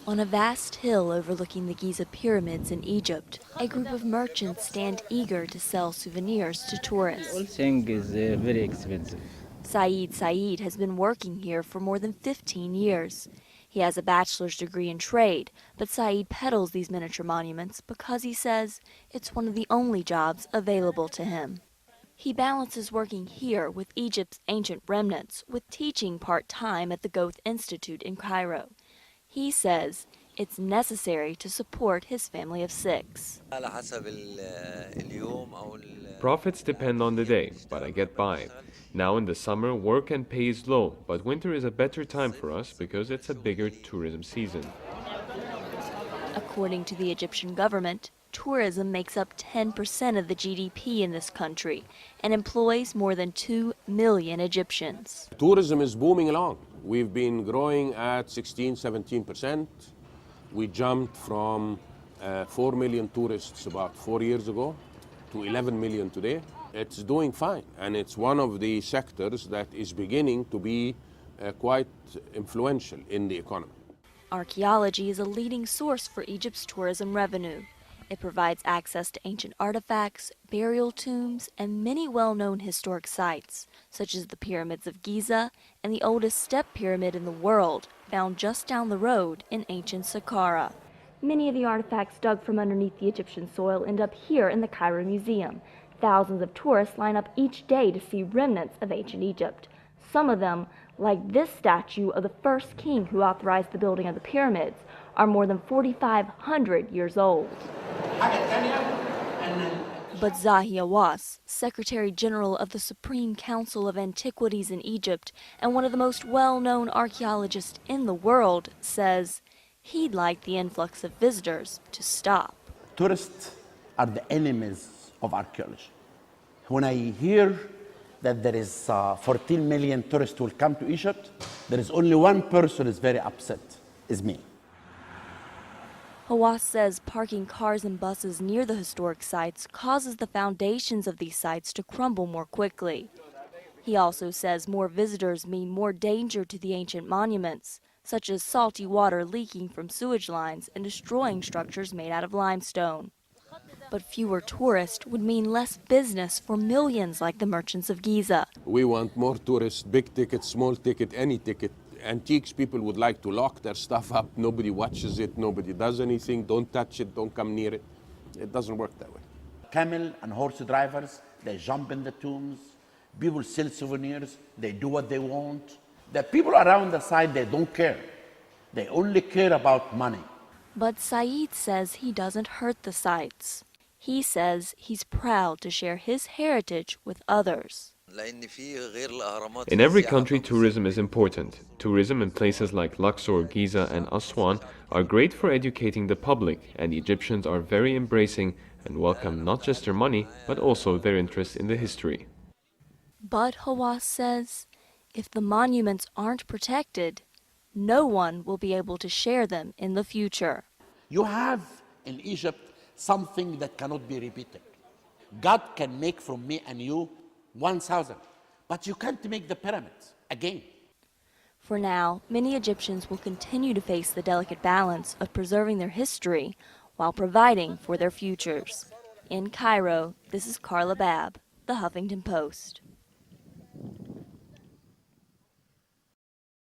On a vast hill overlooking the Giza pyramids in Egypt, a group of merchants stand eager to sell souvenirs to tourists. All thing is very expensive. Saeed has been working here for more than 15 years. He has a bachelor's degree in trade, but Saeed peddles these miniature monuments because he says it's one of the only jobs available to him. He balances working here with Egypt's ancient remnants with teaching part-time at the Goethe Institute in Cairo. He says it's necessary to support his family of 6. Profits depend on the day, but I get by. Now in the summer, work and pay is low, but winter is a better time for us because it's a bigger tourism season. According to the Egyptian government, tourism makes up 10% of the GDP in this country and employs more than 2 million Egyptians. Tourism is booming along. We've been growing at 16–17%. We jumped from 4 million tourists about 4 years ago to 11 million today. It's doing fine, and it's one of the sectors that is beginning to be quite influential in the economy. Archaeology is a leading source for Egypt's tourism revenue. It provides access to ancient artifacts, burial tombs, and many well-known historic sites, such as the pyramids of Giza and the oldest step pyramid in the world, found just down the road in ancient Saqqara. Many of the artifacts dug from underneath the Egyptian soil end up here in the Cairo Museum. Thousands of tourists line up each day to see remnants of ancient Egypt. Some of them, like this statue of the first king who authorized the building of the pyramids, are more than 4,500 years old. But Zahi Hawass, Secretary General of the Supreme Council of Antiquities in Egypt and one of the most well-known archaeologists in the world, says he'd like the influx of visitors to stop. Tourists are the enemies of archaeology. When I hear that there is 14 million tourists who will come to Egypt, there is only one person who is very upset, is me. Hawass says parking cars and buses near the historic sites causes the foundations of these sites to crumble more quickly. He also says more visitors mean more danger to the ancient monuments, such as salty water leaking from sewage lines and destroying structures made out of limestone. But fewer tourists would mean less business for millions like the merchants of Giza. We want more tourists, big ticket, small ticket, any ticket. Antiques, people would like to lock their stuff up. Nobody watches it, nobody does anything. Don't touch it, don't come near it. It doesn't work that way. Camel and horse drivers, they jump in the tombs. People sell souvenirs, they do what they want. The people around the site, they don't care. They only care about money. But Saeed says he doesn't hurt the sites. He says he's proud to share his heritage with others. In every country, tourism is important. Tourism in places like Luxor, Giza, and Aswan are great for educating the public, and Egyptians are very embracing and welcome not just their money, but also their interest in the history. But Hawass says if the monuments aren't protected, no one will be able to share them in the future. You have in Egypt something that cannot be repeated. God can make from me and you 1,000, but you can't make the pyramids again. For now, many Egyptians will continue to face the delicate balance of preserving their history while providing for their futures. In Cairo, this is Carla Babb, The Huffington Post.